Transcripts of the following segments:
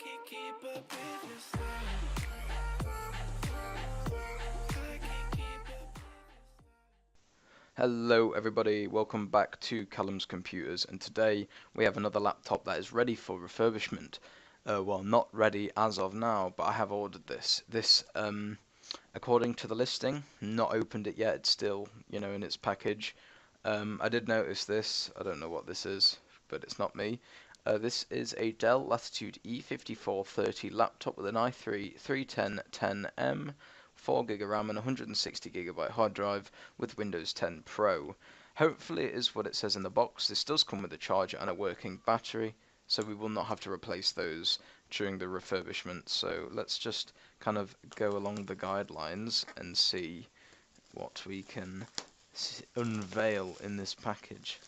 can't keep up with your style. I can't keep up. Hello everybody, welcome back to Callum's Computers, and today we have another laptop that is ready for refurbishment. Well, not ready as of now, but I have ordered this. According to the listing, not opened it yet, it's still, in its package. I did notice this, I don't know what this is, but it's not me. This is a Dell Latitude E5430 laptop with an i3 3110M, 4GB RAM and 160GB hard drive with Windows 10 Pro. Hopefully it is what it says in the box. This does come with a charger and a working battery, so we will not have to replace those during the refurbishment. So let's just kind of go along the guidelines and see what we can unveil in this package.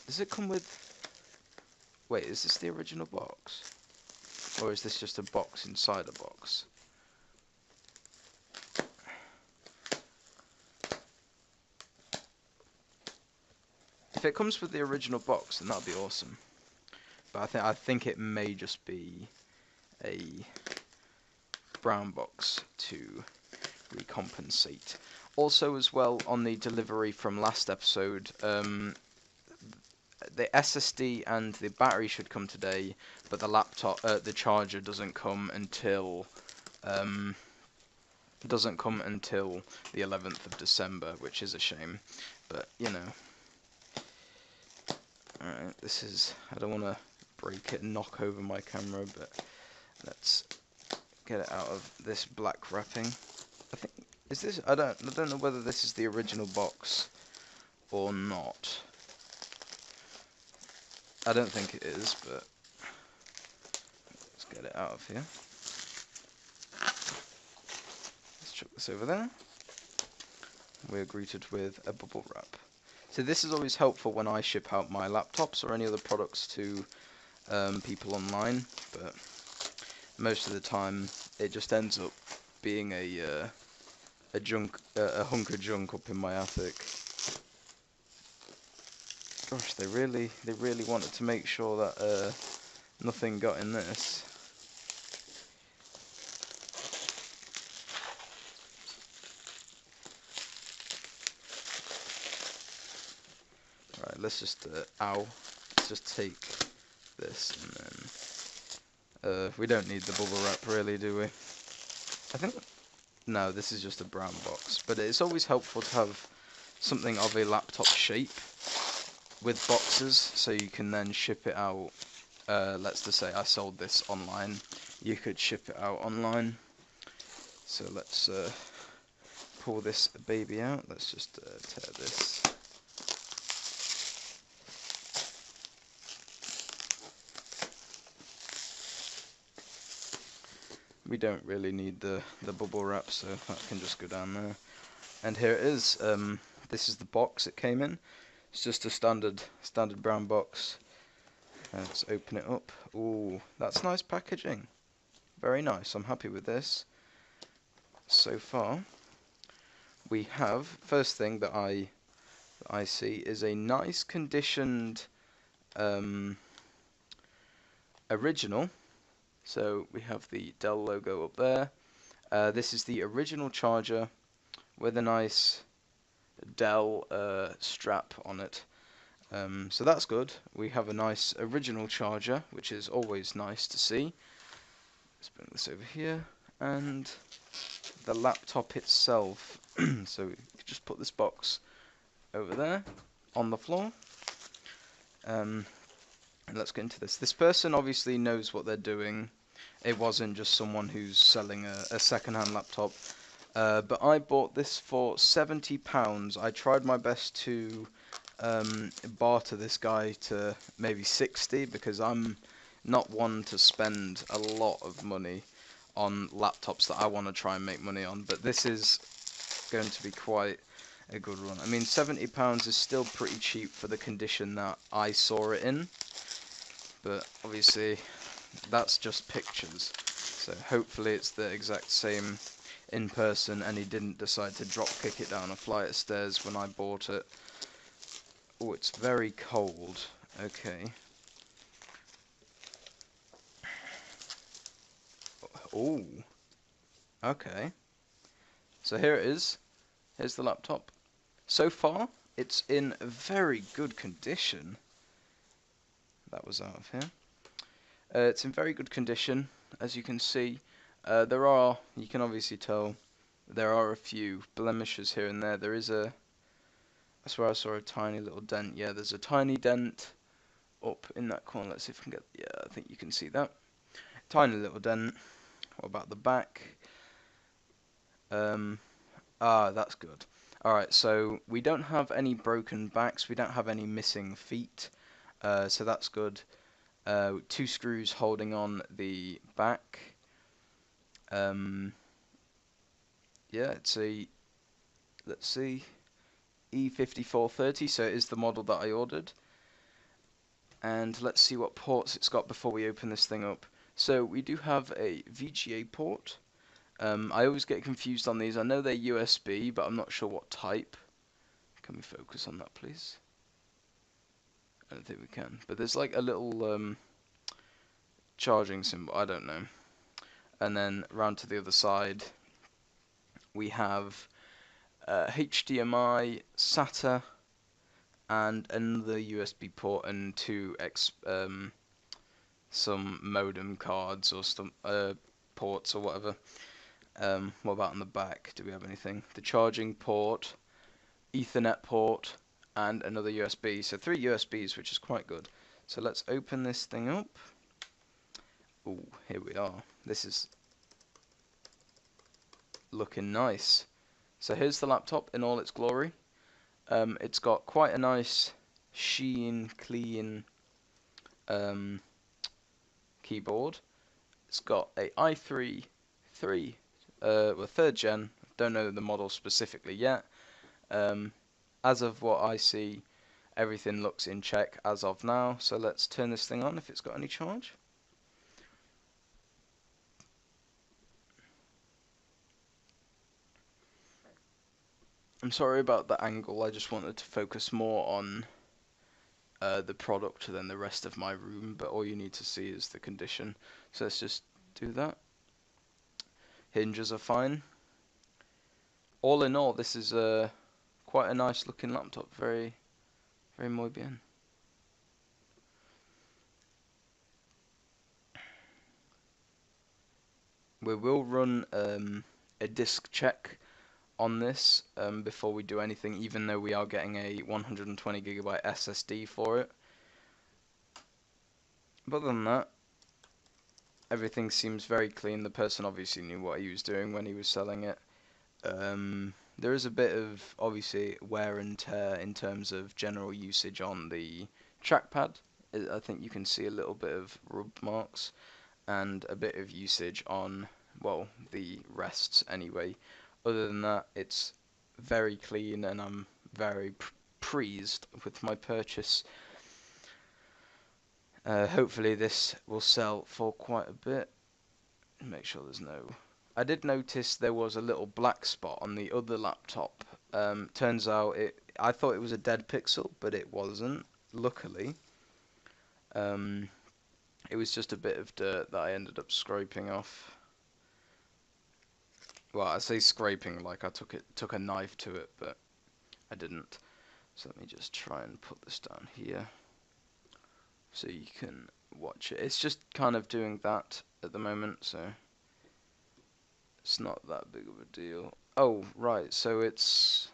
Does it come with... Wait, is this the original box? Or is this just a box inside a box? If it comes with the original box, then that'd be awesome. But I think it may just be a brown box to recompensate. Also, as well, on the delivery from last episode, the SSD and the battery should come today, but the laptop, the charger doesn't come until the 11th of December, which is a shame. But alright, this is, I don't want to break it and knock over my camera, but let's get it out of this black wrapping. I think, is this, I don't know whether this is the original box or not. I don't think it is, but let's get it out of here. Let's chuck this over there. We're greeted with a bubble wrap. So this is always helpful when I ship out my laptops or any other products to people online, but most of the time it just ends up being a hunk of junk up in my attic. Gosh, they really wanted to make sure that nothing got in this. Right, let's just let's just take this and then we don't need the bubble wrap really, do we? I think no, this is just a brown box, but it's always helpful to have something of a laptop shape with boxes, so you can then ship it out. Let's just say I sold this online, you could ship it out online. So let's pull this baby out. Let's just tear this. We don't really need the bubble wrap, so that can just go down there. And here it is. This is the box it came in. It's just a standard brown box. Let's open it up. Ooh, that's nice packaging. Very nice. I'm happy with this. So far, we have, first thing that I see is a nice conditioned original. So we have the Dell logo up there. This is the original charger with a nice Dell strap on it. So that's good. We have a nice original charger, which is always nice to see. Let's bring this over here. And the laptop itself. So we could just put this box over there on the floor. And let's get into this. This person obviously knows what they're doing. It wasn't just someone who's selling a second-hand laptop. But I bought this for £70. I tried my best to barter this guy to maybe 60 because I'm not one to spend a lot of money on laptops that I want to try and make money on. But this is going to be quite a good one. I mean, £70 is still pretty cheap for the condition that I saw it in. But obviously, that's just pictures. So hopefully it's the exact same in person and he didn't decide to drop kick it down a flight of stairs when I bought it. Oh, it's very cold. Okay. Ooh. Okay. So here it is. Here's the laptop. So far, it's in very good condition. That was out of here. It's in very good condition, as you can see. You can obviously tell, there are a few blemishes here and there. I swear I saw a tiny little dent. Yeah, there's a tiny dent up in that corner. Let's see if I can get, yeah, I think you can see that. Tiny little dent. What about the back? That's good. Alright, so we don't have any broken backs. We don't have any missing feet. So that's good. 2 screws holding on the back. Yeah, it's a, let's see, E5430, so it is the model that I ordered. And let's see what ports it's got before we open this thing up. So we do have a VGA port. I always get confused on these. I know they're USB, but I'm not sure what type. Can we focus on that, please? I don't think we can. But there's like a little charging symbol. I don't know. And then round to the other side, we have HDMI, SATA, and another USB port and some modem cards or some ports or whatever. What about on the back? Do we have anything? The charging port, Ethernet port, and another USB. So 3 USBs, which is quite good. So let's open this thing up. Ooh, here we are. This is looking nice. So here's the laptop in all its glory. It's got quite a nice sheen, clean keyboard. It's got a i3 3rd gen. Don't know the model specifically yet. As of what I see, everything looks in check as of now. So let's turn this thing on if it's got any charge. I'm sorry about the angle. I just wanted to focus more on the product than the rest of my room, but all you need to see is the condition. So let's just do that. Hinges are fine. All in all, this is quite a nice looking laptop. Very, very muy bien. We will run a disk check on this before we do anything, even though we are getting a 120GB SSD for it. But other than that, everything seems very clean. The person obviously knew what he was doing when he was selling it. There is a bit of, obviously, wear and tear in terms of general usage on the trackpad. I think you can see a little bit of rub marks and a bit of usage on, well, the rests anyway. Other than that, it's very clean, and I'm very pleased with my purchase. Hopefully this will sell for quite a bit. Make sure there's no... I did notice there was a little black spot on the other laptop. Turns out I thought it was a dead pixel, but it wasn't, luckily. It was just a bit of dirt that I ended up scraping off. Well, I say scraping like I took a knife to it, but I didn't. So let me just try and put this down here so you can watch it. It's just kind of doing that at the moment, so it's not that big of a deal. Oh, right, so it's...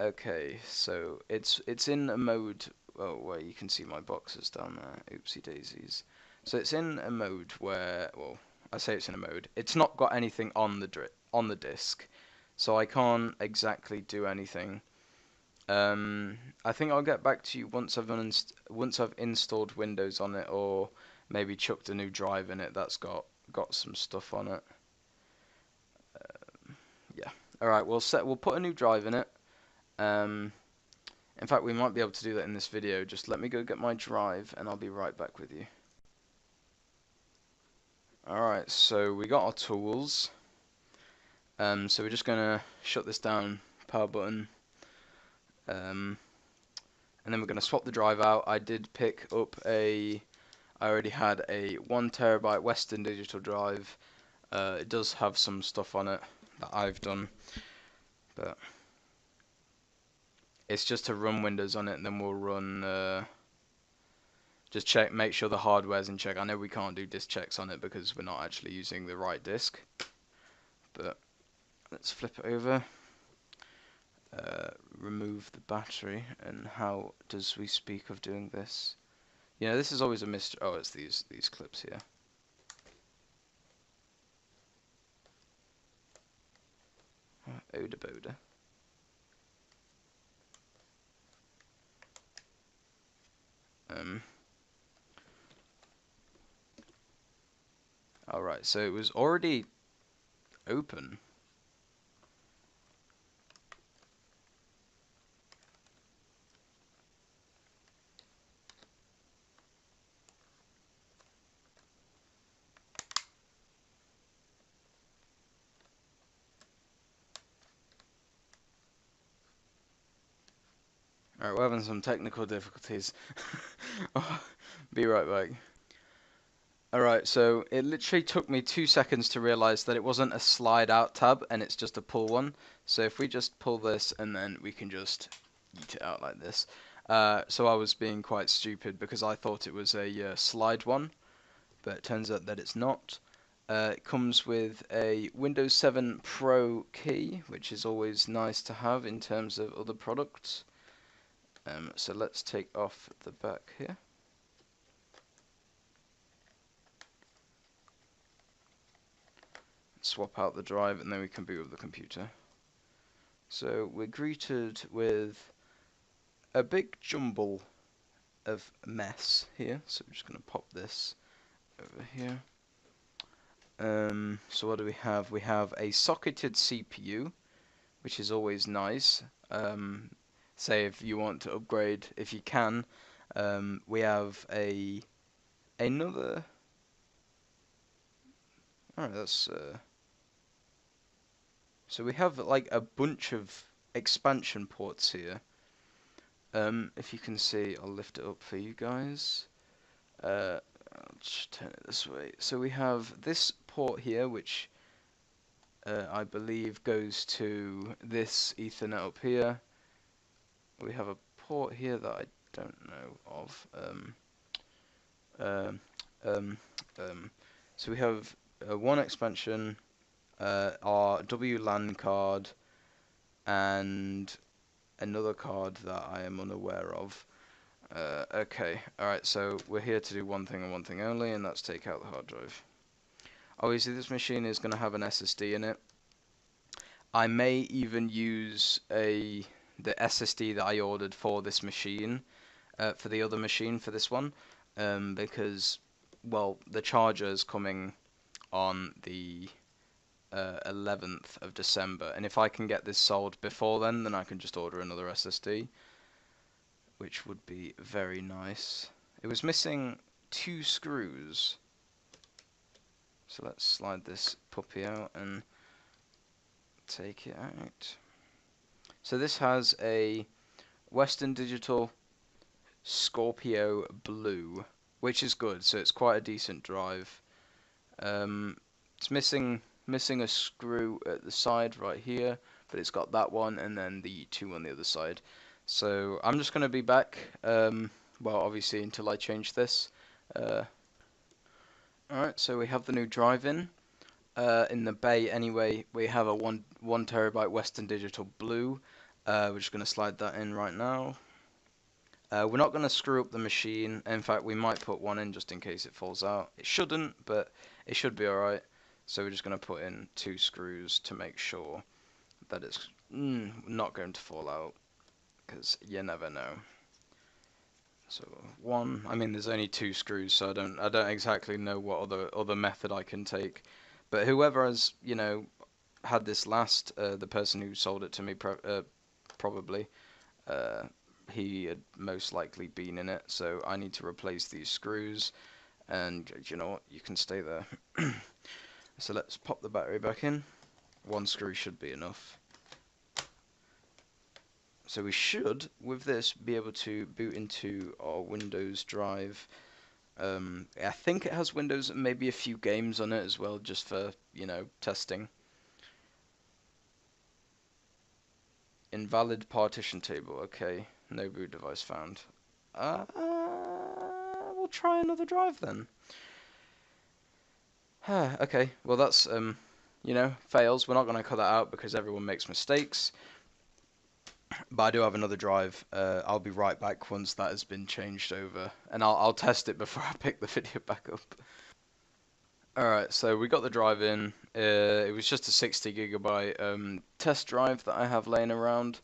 Okay, so it's in a mode... Oh, where you can see my boxes down there. Oopsie daisies. So it's in a mode where... Well, I say it's in a mode. It's not got anything on the disk, so I can't exactly do anything. I think I'll get back to you once I've installed Windows on it, or maybe chucked a new drive in it that's got some stuff on it. Yeah. All right. We'll put a new drive in it. In fact, we might be able to do that in this video. Just let me go get my drive, and I'll be right back with you. Alright, so we got our tools. So we're just gonna shut this down, power button, and then we're gonna swap the drive out. I did pick up a I already had a 1 TB Western Digital drive. It does have some stuff on it that I've done, but it's just to run Windows on it, and then we'll run just check, make sure the hardware's in check. I know we can't do disk checks on it because we're not actually using the right disk, but let's flip it over. Remove the battery, and how does we speak of doing this? You know, this is always a mystery. Oh, it's these clips here. Oda Boda. Alright, so it was already open. Alright, we're having some technical difficulties. Be right back. Alright, so it literally took me 2 seconds to realize that it wasn't a slide out tab and it's just a pull one. So if we just pull this and then we can just yeet it out like this. So I was being quite stupid because I thought it was a slide one, but it turns out that it's not. It comes with a Windows 7 Pro key, which is always nice to have in terms of other products. So let's take off the back here. Swap out the drive and then we can boot up the computer. So we're greeted with a big jumble of mess here. So I'm just going to pop this over here. So what do we have? We have a socketed CPU, which is always nice. Say if you want to upgrade, if you can. We have another. Alright, that's. So we have like a bunch of expansion ports here. If you can see, I'll lift it up for you guys. I'll just turn it this way. So we have this port here, which I believe goes to this Ethernet up here. We have a port here that I don't know of. So we have one expansion, our WLAN card, and another card that I am unaware of. Okay, alright, so we're here to do one thing and one thing only, and that's take out the hard drive. Obviously this machine is going to have an SSD in it. I may even use the SSD that I ordered for this machine, for the other machine for this one, because, well, the charger is coming on the 11th of December, and if I can get this sold before then I can just order another SSD, which would be very nice. It was missing 2 screws, so let's slide this puppy out and take it out. So this has a Western Digital Scorpio Blue, which is good, so it's quite a decent drive. It's missing a screw at the side right here, but it's got that one and then the 2 on the other side. So I'm just going to be back, well, obviously until I change this. Alright, so we have the new drive in the bay anyway. We have a 1 TB Western Digital Blue. We're just going to slide that in right now. We're not going to screw up the machine. In fact, we might put one in just in case it falls out. It shouldn't, but it should be alright. So we're just going to put in 2 screws to make sure that it's not going to fall out, because you never know. So one, I mean there's only 2 screws, so I don't exactly know what other method I can take. But whoever has, you know, had this last, the person who sold it to me probably, he had most likely been in it, so I need to replace these screws, and you know what, you can stay there. So let's pop the battery back in. 1 screw should be enough. So we should, with this, be able to boot into our Windows drive. I think it has Windows and maybe a few games on it as well, just for, you know, testing. Invalid partition table. Okay, no boot device found. We'll try another drive then. Okay, well that's you know, fails. We're not going to cut that out because everyone makes mistakes. But I do have another drive. I'll be right back once that has been changed over, and I'll test it before I pick the video back up. Alright, so we got the drive in. It was just a 60 gigabyte test drive that I have laying around.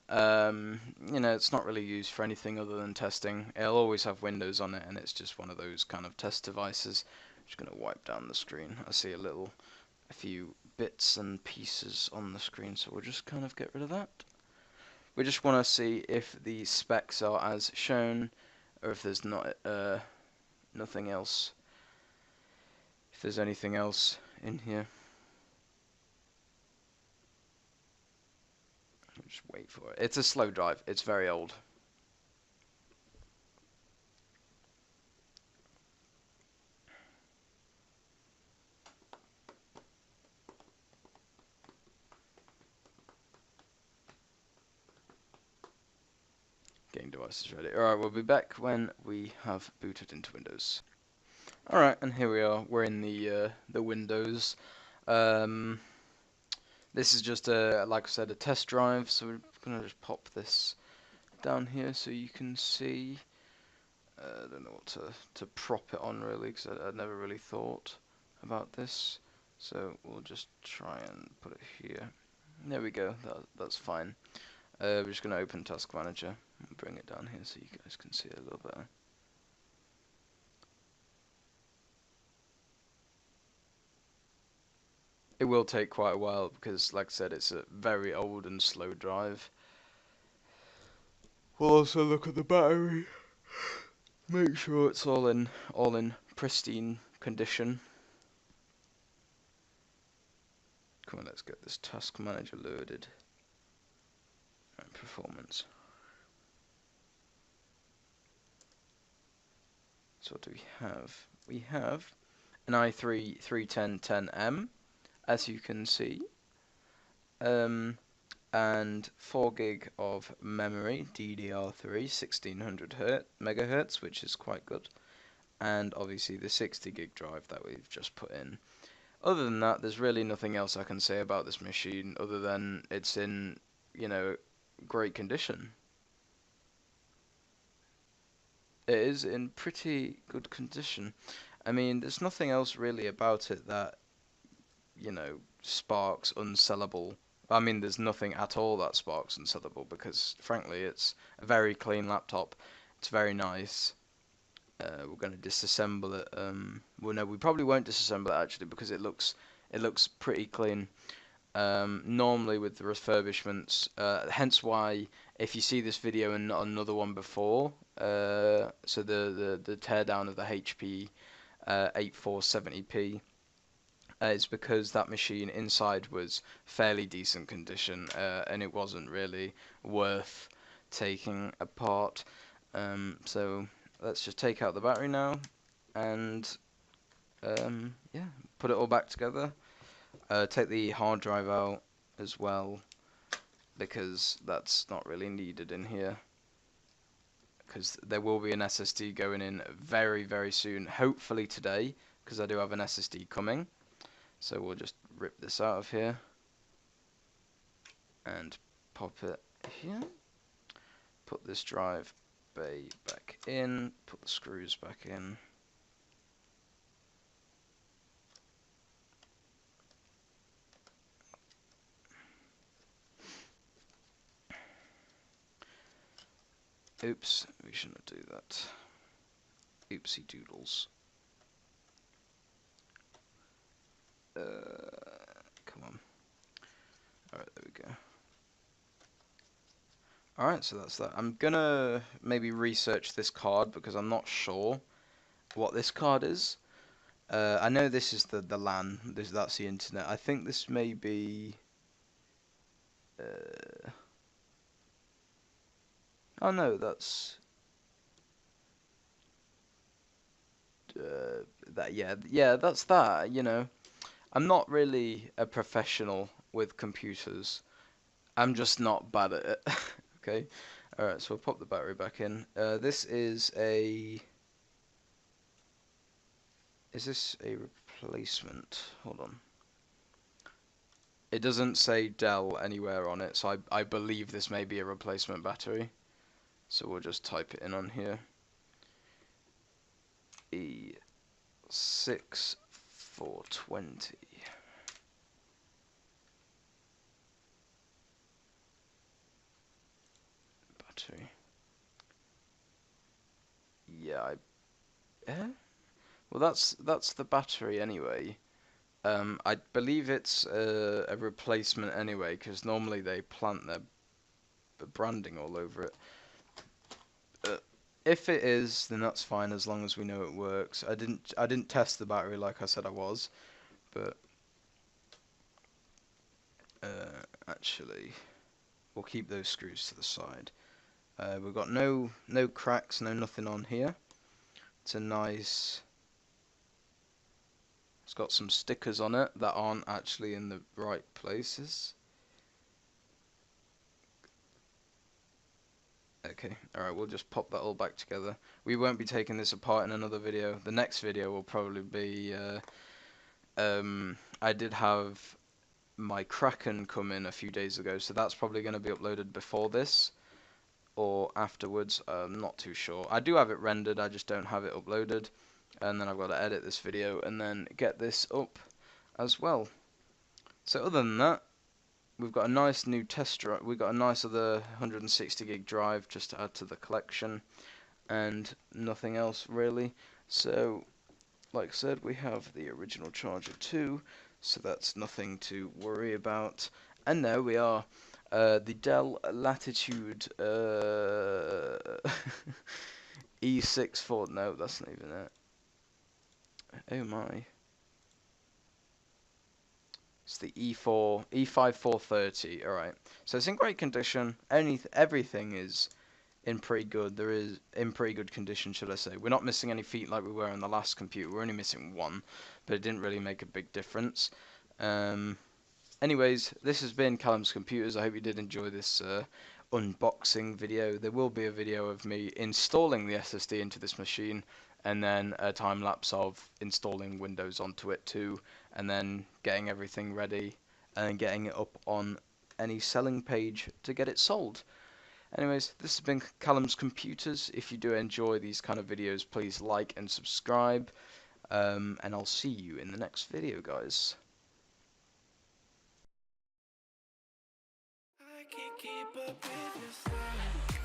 You know, it's not really used for anything other than testing. It'll always have Windows on it, and it's just one of those kind of test devices. I'm just going to wipe down the screen. I see a few bits and pieces on the screen, so we'll just kind of get rid of that. We just want to see if the specs are as shown, or if there's not nothing else. If there's anything else in here. Just wait for it. It's a slow drive. It's very old. Getting devices ready. Alright, we'll be back when we have booted into Windows. Alright, and here we are. We're in the Windows. This is just like I said, a test drive. So we're gonna just pop this down here so you can see. I don't know what to prop it on really, because I never really thought about this. So we'll just try and put it here. There we go. That's fine. We're just gonna open Task Manager and bring it down here so you guys can see it a little better. It will take quite a while because, like I said, it's a very old and slow drive. We'll also look at the battery. Make sure it's all in pristine condition. Come on, let's get this Task Manager loaded. And performance. So what do we have? We have an i3 3110M, as you can see. And 4 gig of memory, DDR3, 1600 megahertz, which is quite good. And obviously the 60 gig drive that we've just put in. Other than that, there's really nothing else I can say about this machine other than it's in, you know, great condition. It is in pretty good condition. I mean, there's nothing else really about it that, you know, sparks unsellable. I mean, there's nothing at all that sparks unsellable because, frankly, it's a very clean laptop. It's very nice. We're going to disassemble it. Well, no, we probably won't disassemble it actually because it looks pretty clean. Normally with the refurbishments, hence why if you see this video and not another one before, so the teardown of the HP 8470p. It's because that machine inside was fairly decent condition, and it wasn't really worth taking apart. So let's just take out the battery now, and yeah, put it all back together. Take the hard drive out as well, because that's not really needed in here. Because there will be an SSD going in very, very soon, hopefully today, because I do have an SSD coming. So we'll just rip this out of here and pop it here. Put this drive bay back in, put the screws back in. Oops, we shouldn't do that. Oopsie doodles. Come on. Alright, there we go. Alright, so that's that. I'm gonna maybe research this card because I'm not sure what this card is. I know this is the LAN, that's the internet. I think this may be... oh no, that's... yeah, that's that. You know, I'm not really a professional with computers. I'm just not bad at it. Okay. All right. So we'll pop the battery back in. This is a. Is this a replacement? Hold on. It doesn't say Dell anywhere on it, so I believe this may be a replacement battery. So we'll just type it in on here. E5420 battery. Yeah, well, that's the battery anyway. I believe it's a replacement anyway, because normally they plant their branding all over it. If it is, then that's fine as long as we know it works. I didn't test the battery like I said I was, but actually we'll keep those screws to the side. We've got no cracks, nothing on here. It's a nice. It's got some stickers on it that aren't actually in the right places. Okay, alright, we'll just pop that all back together. We won't be taking this apart in another video. The next video will probably be, I did have my Kraken come in a few days ago, so that's probably going to be uploaded before this, or afterwards, I'm not too sure. I do have it rendered, I just don't have it uploaded, and then I've got to edit this video, and then get this up as well. So other than that, we've got a nice new test drive. We've got a nice other 160 gig drive just to add to the collection, and nothing else really. So, like I said, we have the original charger too, so that's nothing to worry about. And now we are the Dell Latitude E64. No, that's not even it. Oh my. It's the E5430. All right. So it's in great condition. Everything is in pretty good. There is in pretty good condition, should I say? We're not missing any feet like we were on the last computer. We're only missing one, but it didn't really make a big difference. Anyways, this has been Callum's Computers. I hope you did enjoy this unboxing video. There will be a video of me installing the SSD into this machine, and then a time lapse of installing Windows onto it too, and then getting everything ready and getting it up on any selling page to get it sold. Anyways, this has been Callum's Computers. If you do enjoy these kind of videos, please like and subscribe, and I'll see you in the next video, guys. I can't keep up with your style.